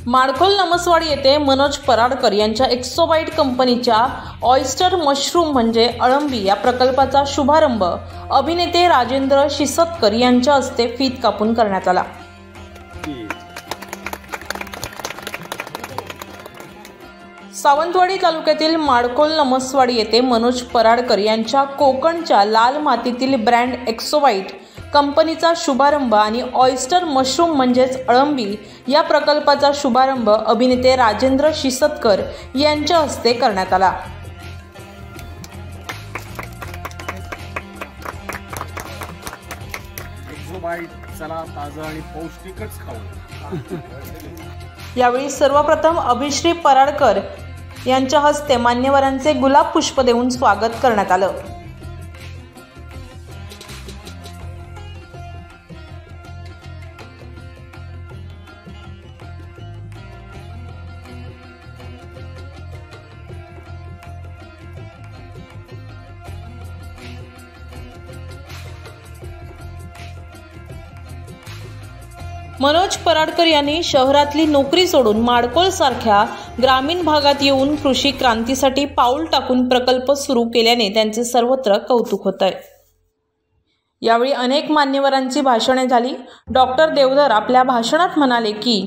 माडखोल नमसवाडी येथे मनोज पराडकर यांच्या एक्सोबाईट कंपनीच्या ऑयस्टर मशरूम म्हणजे अळंबी या प्रकल्पाचा शुभारंभ अभिनेते राजेंद्र शिसतकर यांच्या हस्ते फीत कापून करण्यात आला। सावंतवाडी तालुक्यातील माडखोल नमसवाडी येथे मनोज पराडकर यांच्या कोकणच्या लाल मातीतील ब्रँड एक्सोबाईट कंपनीचा शुभारंभ आणि ऑयस्टर मशरूम म्हणजेच अळंबी या प्रकल्पाचा शुभारंभ अभिनेते राजेंद्र शिसतकर यांच्या हस्ते करण्यात आला। एक्सोबाईट चला ताजा आणि पौष्टिकच खाऊ। यावेळी सर्वप्रथम अभिश्री पराडकर यांच्या हस्ते मान्यवरांचे गुलाब पुष्प देऊन स्वागत करण्यात आलं। मनोज पराडकर यांनी शहरातली नोकरी सोडून माडखोल सारख्या ग्रामीण भागात येऊन कृषी क्रांतीसाठी पाऊल टाकून प्रकल्प सुरू केल्याने त्यांचे सर्वत्र कौतुक होत आहे। यावेळी अनेक मान्यवरांची भाषणे झाली। डॉक्टर देवधर आपल्या भाषणात म्हणाले की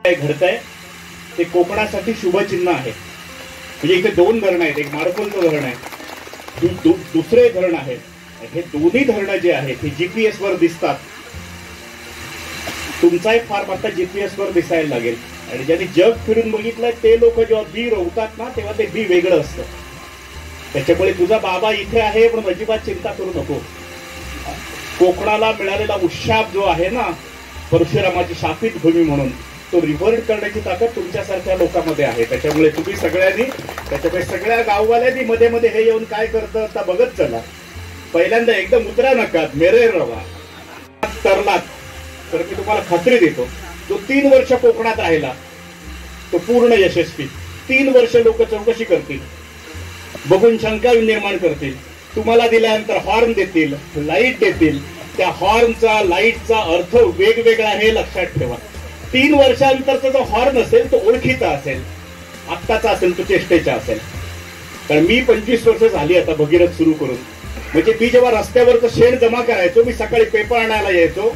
घडतंय ते कोकणासाठी शुभचिन्ह आहे। म्हणजे इथे दोन धरण आहेत, एक माडखोलचं धरण आहे, दुसरे धरण आहे। हे दोन्ही धरणं जे आहेत हे जीपीएस वर दिसतात। तुमचा एक फार्म आता जीपीएस वर दिसायला लागेल आणि ज्यांनी जग फिरून बघितलंय ते लोक जेव्हा बी रोवतात ना तेव्हा ते बी वेगळं असतं। त्याच्यामुळे तुझा बाबा इथे आहे पण अजिबात चिंता करू नको। कोकणाला मिळालेला उशाप जो आहे ना, परशुरामाची शापित भूमी म्हणून, तो रिव्हर्ट करण्याची ताकद तुमच्यासारख्या लोकांमध्ये आहे। त्याच्यामुळे तुम्ही सगळ्यांनी, त्याच्यामुळे सगळ्या गाववाल्यांनी मध्ये मध्ये हे येऊन काय करतं आता बघत चला। पहिल्यांदा एकदम उतरा नकात, मेरे रवा तरलात तर मी तुम्हाला खात्री देतो, जो 3 वर्ष कोकणात राहिला तो पूर्ण यशस्वी। 3 वर्ष लोक चौकशी करतील, बघून शंका निर्माण करतील, तुम्हाला दिल्यानंतर हॉर्न देतील, लाईट देतील। त्या हॉर्नचा लाईटचा अर्थ वेगवेगळा हे लक्षात ठेवा। 3 वर्षानंतरचा जो हॉर्न असेल तो ओळखीचा असेल, आत्ताचा असेल तो चेष्टेचा असेल। कारण मी 25 वर्ष झाली आता भगीरथ सुरू करून। म्हणजे मी जेव्हा रस्त्यावरचं शेण जमा करायचो, मी सकाळी पेपर आणायला यायचो,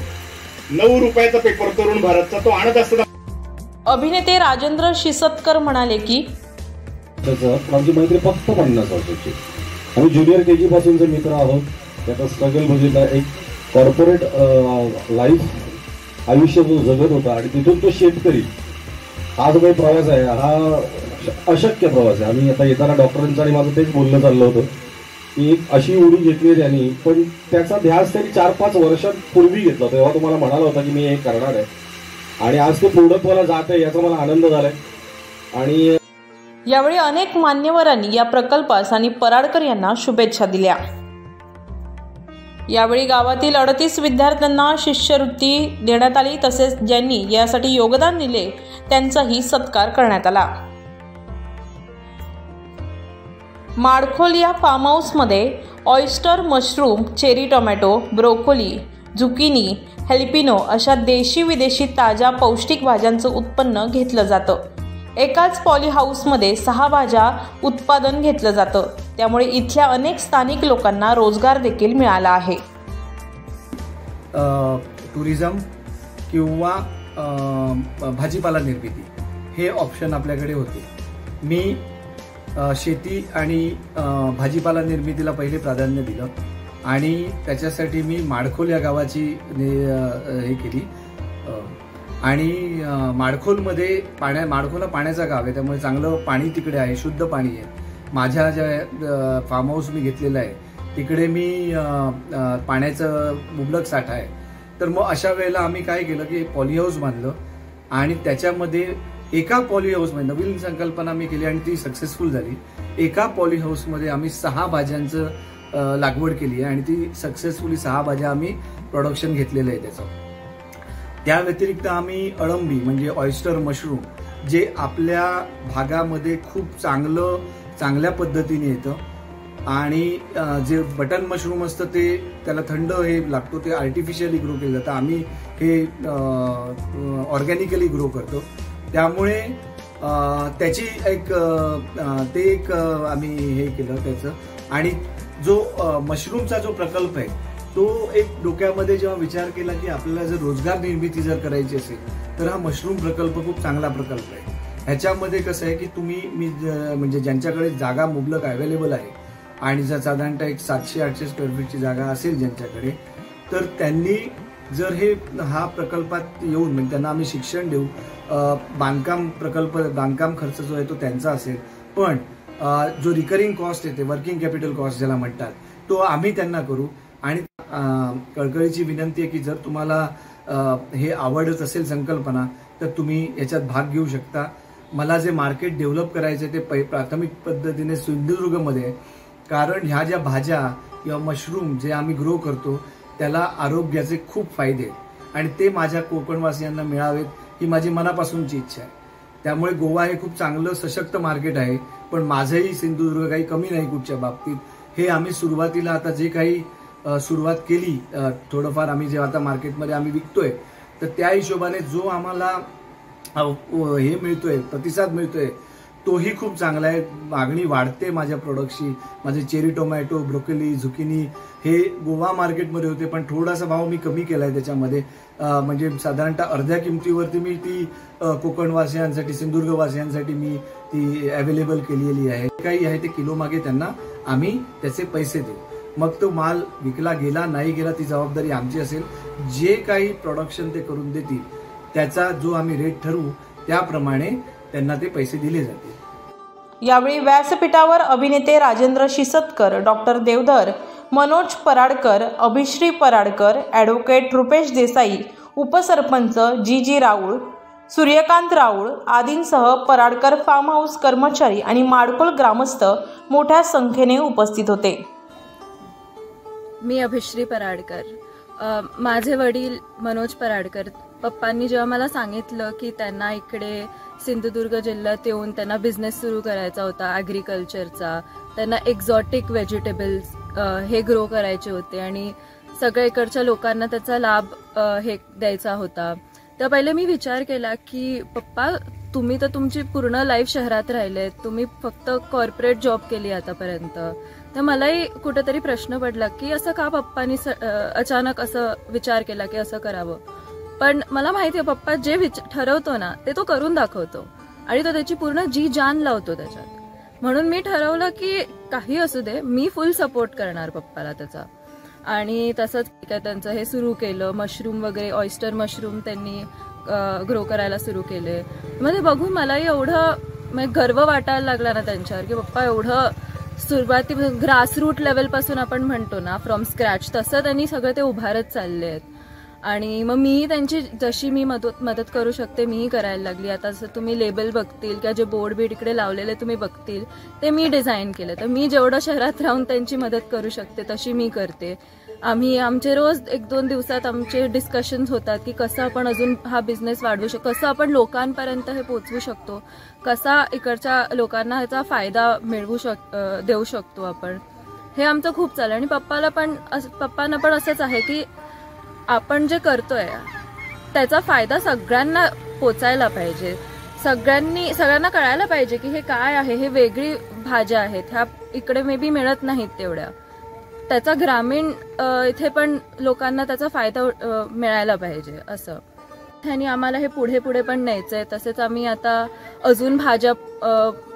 9 रुपयाचा पेपर तरुण भारतचा तो आणत असताना अभिनेते राजेंद्र शिसतकर म्हणाले की आमची मैत्री फक्त 50 वर्षाची। आम्ही ज्युनियर केजी पासूनचे मित्र आहोत। त्याचा स्ट्रगल म्हणजे एक कॉर्पोरेट लाईफ आयुष्य जो जगत होता आणि तिथून तो शेतकरी आज काही प्रवास आहे हा अशक्य प्रवास आहे। आम्ही आता येताना डॉक्टरांचं आणि माझं तेच बोलणं चाललं होतं की एक अशी उडी घेतली त्यांनी, पण त्याचा ध्यास त्यांनी 4-5 वर्षांपूर्वी घेतला। तेव्हा तुम्हाला म्हणाला होता की मी हे करणार आहे आणि आज ते पूर्णत्वाला जात आहे, याचा मला आनंद झालाय। आणि यावेळी अनेक मान्यवरांनी या प्रकल्पास आणि पराडकर यांना शुभेच्छा दिल्या। यावेळी गावातील 38 विद्यार्थ्यांना शिष्यवृत्ती देण्यात आली, तसेच ज्यांनी यासाठी योगदान दिले त्यांचाही सत्कार करण्यात आला। माडखोल या फार्म हाऊसमध्ये oyster mushroom, cherry tomato, broccoli, zucchini, jalapeno अशा देशी विदेशी ताज्या पौष्टिक भाज्यांचं उत्पन्न घेतलं जातं। एकाच पॉली हाऊसमध्ये 6 भाज्या उत्पादन घेतलं जातं, त्यामुळे इथल्या अनेक स्थानिक लोकांना रोजगार देखील मिळाला आहे। टुरिझम किंवा भाजीपाला निर्मिती हे ऑप्शन आपल्याकडे होते। मी शेती आणि भाजीपाला निर्मितीला पहिले प्राधान्य दिलं आणि त्याच्यासाठी मी माडखोल या गावाची हे केली। आणि माडखोलमध्ये माडखोल पाण्याचा गाव आहे, त्यामुळे चांगलं पाणी तिकडे आहे, शुद्ध पाणी आहे। माझ्या ज्या फार्म हाऊस मी घेतलेलं आहे तिकडे मी पाण्याचं मुबलक साठा आहे। तर मग अशा वेळेला आम्ही काय केलं की पॉली हाऊस बांधलं आणि त्याच्यामध्ये एका पॉली हाऊसमध्ये नवीन संकल्पना मी केली आणि ती सक्सेसफुल झाली। एका पॉली हाऊसमध्ये आम्ही 6 भाज्यांचं लागवड केली आहे आणि ती सक्सेसफुली 6 भाज्या आम्ही प्रोडक्शन घेतलेलं आहे त्याचं। त्या व्यतिरिक्त आम्ही अळंबी म्हणजे ऑयस्टर मशरूम, जे आपल्या भागामध्ये खूप चांगल्या पद्धतीने येतं आणि जे बटन मशरूम असतं ते त्याला थंड हे लागतो, ते आर्टिफिशियली ग्रो केलं जातं। आम्ही हे ऑर्गॅनिकली ग्रो करतो त्यामुळे त्याची ते एक आम्ही हे केलं त्याचं. आणि जो मशरूमचा जो प्रकल्प आहे तो एक डोक्यामध्ये जेव्हा विचार केला की आपल्याला जर रोजगार निर्मिती जर करायची असेल तर हा मशरूम प्रकल्प खूप चांगला प्रकल्प आहे. ह्याच्यामध्ये कसं आहे की म्हणजे ज्यांच्याकडे जागा मुबलक अवेलेबल आहे आणि जर साधारणतः एक 700-800 स्क्वेअर फीटची जागा असेल ज्यांच्याकडे, तर त्यांनी जर हा प्रकल्पात येऊन म्हणजे त्यांना आम्ही शिक्षण देऊ. बांधकाम खर्च जो आहे तो त्यांचा असेल, पण जो रिकरिंग कॉस्ट येते, वर्किंग कॅपिटल कॉस्ट ज्याला म्हणतात, तो आम्ही त्यांना करू. आणि कळकळीची विनंती आहे की जर तुम्हाला हे आवडत असेल संकल्पना तर तुम्ही याच्यात भाग घेऊ शकता. मला जे मार्केट डेव्हलप करायचे ते प्राथमिक पद्धतीने सिंधुदुर्गमध्ये आहे, कारण ह्या ज्या भाज्या किंवा मशरूम जे आम्ही ग्रो करतो त्याला आरोग्याचे खूप फायदे आहेत आणि ते माझ्या कोकणवासियांना मिळावेत ही माझी मनापासूनची इच्छा आहे. त्यामुळे गोवा हे खूप चांगलं सशक्त मार्केट आहे, पण माझंही सिंधुदुर्ग काही कमी नाही कुठच्या बाबतीत. हे आम्ही सुरुवातीला आता जे काही सुरुवात केली, थोडंफार आम्ही जे आता मार्केटमध्ये आम्ही विकतोय, तर त्या हिशोबाने जो आम्हाला हे मिळतोय, प्रतिसाद मिळतोय, तोही खूप चांगला आहे. मागणी वाढते माझ्या प्रोडक्टची. माझे चेरी टोमॅटो, ब्रोकोली, झुकिनी हे गोवा मार्केटमध्ये होते, पण थोडासा भाव मी कमी केलाय त्याच्यामध्ये. म्हणजे साधारणतः अर्ध्या किमतीवरती मी ती कोकणवासियांसाठी, सिंधुदुर्गवासियांसाठी मी ती अवेलेबल केलेली आहे. काही आहे ते किलो मागे त्यांना आम्ही त्याचे पैसे देऊ. मग तो माल विकला गेला नाही गेला ती जबाबदारी आमची असेल. जे काही प्रोडक्शन ते करून देतील त्याचा जो आम्ही रेट ठरवू त्याप्रमाणे त्यांना ते पैसे दिले जातील. यावेळी व्यासपीठावर अभिनेते राजेंद्र शिसतकर, डॉक्टर देवधर, मनोज पराडकर, अभिश्री पराडकर, ॲडव्होकेट रुपेश देसाई, उपसरपंच जी राऊळ, सूर्यकांत राऊळ आदींसह पराडकर फार्म हाऊस कर्मचारी आणि माडखोल ग्रामस्थ मोठ्या संख्येने उपस्थित होते. मी अभिश्री पराडकर. माझे वडील मनोज पराडकर. पप्पांनी जेव्हा मला सांगितलं की त्यांना इकडे सिंधुदुर्ग जिल्ह्यात येऊन त्यांना बिझनेस सुरू करायचा होता ॲग्रिकल्चरचा, त्यांना एक्झॉटिक व्हेजिटेबल्स हे ग्रो करायचे होते आणि सगळ्या इकडच्या लोकांना त्याचा लाभ हे द्यायचा होता, तर पहिले मी विचार केला की पप्पा, तुम्ही तर तुमची पूर्ण लाईफ शहरात राहिले, तुम्ही फक्त कॉर्पोरेट जॉब केली आतापर्यंत, तर मलाही कुठेतरी प्रश्न पडला की असं का पप्पांनी अचानक असं विचार केला की असं करावं. पण मला माहिती आहे पप्पा जे ठरवतो ना ते तो करून दाखवतो आणि तो त्याची पूर्ण जी जान लावतो त्याच्यात. म्हणून मी ठरवलं की काही असू दे, मी फुल सपोर्ट करणार पप्पाला त्याचा. आणि तसंच त्यांचं हे सुरू केलं, मशरूम वगैरे, ऑयस्टर मशरूम त्यांनी ग्रो करायला सुरू केले. म्हणजे बघून मलाही एवढं गर्व वाटायला लागला ना त्यांच्यावर की पप्पा एवढं सुरुवातीपासून ग्रासरूट लेवलपासून आपण म्हणतो ना, फ्रॉम स्क्रॅच, तसं त्यांनी सगळं ते उभारत चालले आहेत. आणि मग मीही त्यांची जशी मी मदत करू शकते मीही करायला लागली. आता जसं तुम्ही लेबल बघतील किंवा जे बोर्ड बीड इकडे लावलेले तुम्ही बघतील ते मी डिझाईन केले, तर मी जेवढं शहरात राहून त्यांची मदत करू शकते तशी मी करते. आमचे रोज 1-2 दिवसात आमचे डिस्कशन्स होतात की कसं आपण अजून हा बिझनेस वाढवू शकतो, कसं आपण लोकांपर्यंत हे पोहोचवू शकतो, कसा इकडच्या लोकांना ह्याचा फायदा देऊ शकतो आपण. हे आमचं खूप चाललं. आणि पप्पांना पण असंच आहे की आपण जे करतोय त्याचा फायदा सगळ्यांना पोचायला पाहिजे, सगळ्यांना कळायला पाहिजे की हे काय आहे, हे वेगळी भाज्या आहेत, ह्या इकडे मे बी मिळत नाहीत तेवढ्या, त्याचा ग्रामीण इथे पण लोकांना त्याचा फायदा मिळायला पाहिजे असं. आणि आम्हाला हे पुढे पण न्यायचंय. तसेच आम्ही आता अजून भाज्या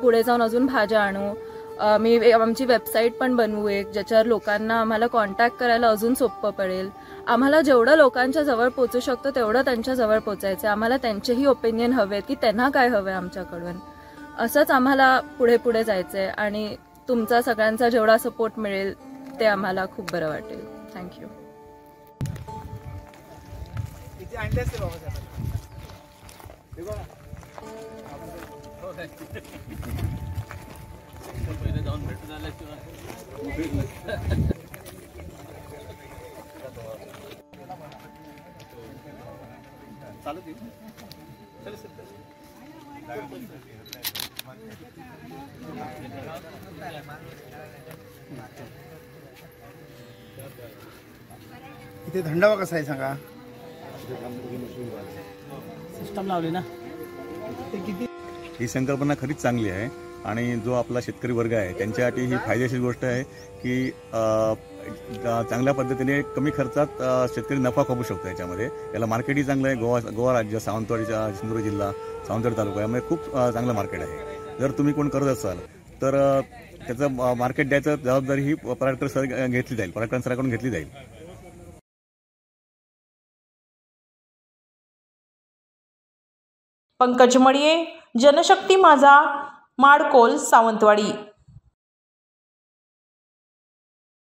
पुढे जाऊन अजून भाज्या आणू. आमची वेबसाईट पण बनवू एक, ज्याच्यावर लोकांना आम्हाला कॉन्टॅक्ट करायला अजून सोपं पडेल. आम्हाला जेवढं लोकांच्या जवळ पोहोचू शकतो तेवढं त्यांच्या जवळ पोचायचं. आम्हाला त्यांचेही ओपिनियन हवेत की त्यांना काय हवंय आमच्याकडून. असंच आम्हाला पुढे जायचंय आणि तुमचा सगळ्यांचा जेवढा सपोर्ट मिळेल ते आम्हाला खूप बरं वाटेल. थँक्यू. इथे थंडावा कसा आहे सांगा. सिस्टम लावली ना. ही संकल्पना खरीच चांगली आहे आणि जो आपला शेतकरी वर्ग आहे त्यांच्यासाठी ही फायदेशीर गोष्ट आहे की चांगल्या पद्धतीने कमी खर्चात शेतकरी नफा कमवू शकतो. याच्यामध्ये याला मार्केटही चांगलं आहे. गोवा राज्य, सावंतवाडीचा सिंधुदुर्ग जिल्हा, सावंतवाडी तालुका यामध्ये खूप चांगलं मार्केट आहे. जर तुम्ही कोण करत असाल तर त्याचं मार्केट द्यायचं जबाबदारी ही पराडकर सर घेतली जाईल, पराडकर सरांकडून घेतली जाईल. पंकज मडिये, जनशक्ती माझा, माडकोल, सावंतवाडी.